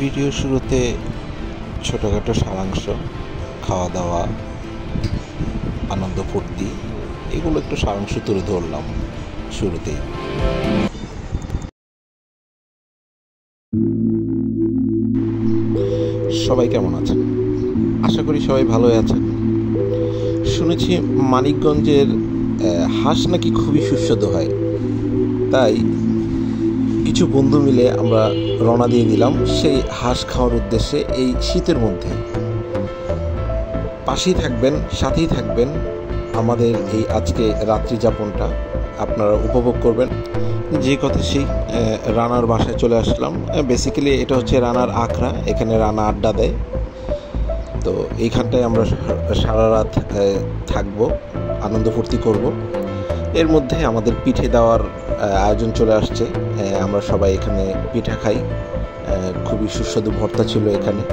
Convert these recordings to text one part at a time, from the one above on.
Video শুরুতে ছোটোখাটো সারাংশ, খাওয়া দাওয়া, আনন্দ ফুর্তি, এগুলো একটু সারাংশ তুলে ধরলাম শুরুতেই। সবাই কেমন আছেন? আশা করি সবাই ভালোই আছেন। শুনেছি মানিকগঞ্জের হাঁস নাকি খুবই সুস্বাদু হয়, তাই কিছু বন্ধু মিলে আমরা রওনা দিয়ে দিলাম সেই হাঁস খাওয়ার উদ্দেশ্যে এই শীতের মধ্যে। পাশেই থাকবেন, সাথেই থাকবেন, আমাদের এই আজকে রাত্রি যাপনটা আপনারা উপভোগ করবেন। যে কথা সেই রানার বাসায় চলে আসলাম। বেসিক্যালি এটা হচ্ছে রানার আখড়া, এখানে রানা আড্ডা দেয়। তো এইখানটায় আমরা সারা রাত থাকবো, আনন্দ ফুর্তি করব। এর মধ্যে আমাদের পিঠে দেওয়ার আয়োজন চলে আসছে। আমরা সবাই এখানে পিঠা খাই। খুবই সুস্বাদু ভর্তা ছিল এখানে,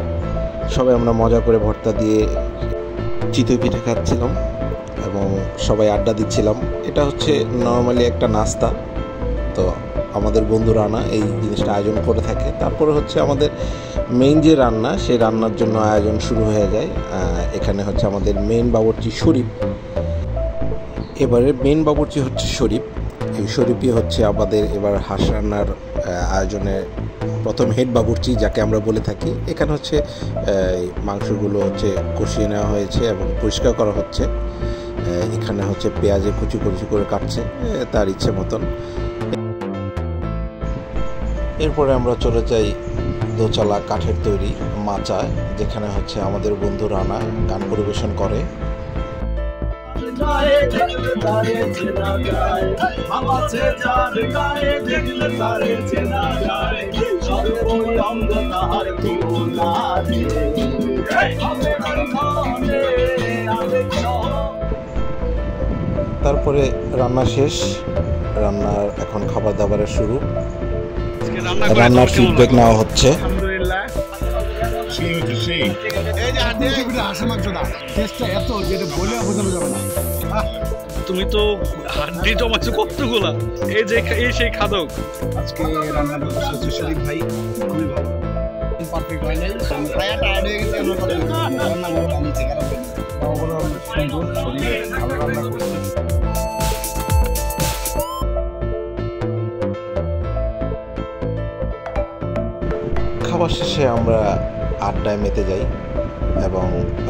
সবাই আমরা মজা করে ভর্তা দিয়ে চিতই পিঠা খাচ্ছিলাম এবং সবাই আড্ডা দিচ্ছিলাম। এটা হচ্ছে নর্মালি একটা নাস্তা, তো আমাদের বন্ধু রানা এই জিনিসটা আয়োজন করে থাকে। তারপরে হচ্ছে আমাদের মেইন যে রান্না, সেই রান্নার জন্য আয়োজন শুরু হয়ে যায়। এখানে হচ্ছে আমাদের মেইন বাবুর্চি শরীফ। এবারে মেইন বাবুর্চি হচ্ছে শরীফ। এই শরীফই হচ্ছে আমাদের এবার হাঁস রান্নার আয়োজনে প্রথম হেড বাবুর্চি, যাকে আমরা বলে থাকি। এখানে হচ্ছে মাংসগুলো হচ্ছে কষিয়ে নেওয়া হয়েছে এবং পরিষ্কার করা হচ্ছে। এখানে হচ্ছে পেঁয়াজে কুচি কুচি করে কাটছে তার ইচ্ছে মতন। এরপরে আমরা চলে যাই দোচালা কাঠের তৈরি মাচায়, যেখানে হচ্ছে আমাদের বন্ধু রানা গান পরিবেশন করে। তারপরে রান্না শেষ, রান্নার এখন খাবার দাবারের শুরু। রান্নার ফিডব্যাক নেওয়া হচ্ছে। তুমি তো হাড্ডি জমাচ্ছো কতগুলা, এই যে এই সেই খাদক। আজকে রান্নার ব্যবস্থা হচ্ছে শরীফ ভাই, খুবই ভালো, পারফেক্ট হয় নাই। প্রায় টায়ার্ড হয়ে গেছে, রান্না করে বানিয়েছে খারাপ সুন্দর, শরীফ ভালো রান্না করছে। খাবার শেষে আমরা আড্ডায় মেতে যাই এবং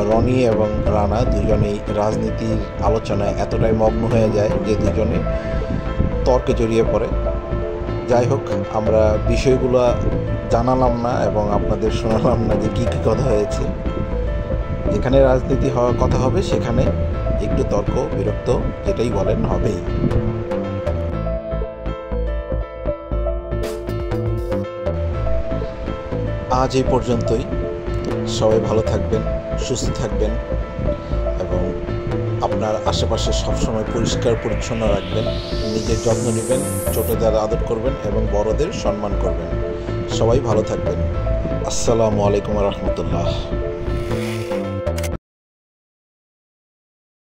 রনি এবং রানা দুজনেই রাজনীতির আলোচনায় এতটাই মগ্ন হয়ে যায় যে দুজনে তর্কে জড়িয়ে পড়ে। যাই হোক, আমরা বিষয়গুলো জানালাম না এবং আপনাদের শোনালাম না যে কী কী কথা হয়েছে। যেখানে রাজনীতি হওয়ার কথা হবে সেখানে একটু তর্ক বিরক্ত যেটাই বলেন হবেই। আজ এই পর্যন্তই। সবাই ভালো থাকবেন, সুস্থ থাকবেন এবং আপনার আশেপাশে সবসময় পরিষ্কার পরিচ্ছন্ন রাখবেন। নিজের যত্ন নেবেন, ছোটদের আদর করবেন এবং বড়দের সম্মান করবেন। সবাই ভালো থাকবেন। আসসালামু আলাইকুম রহমতুল্লাহ।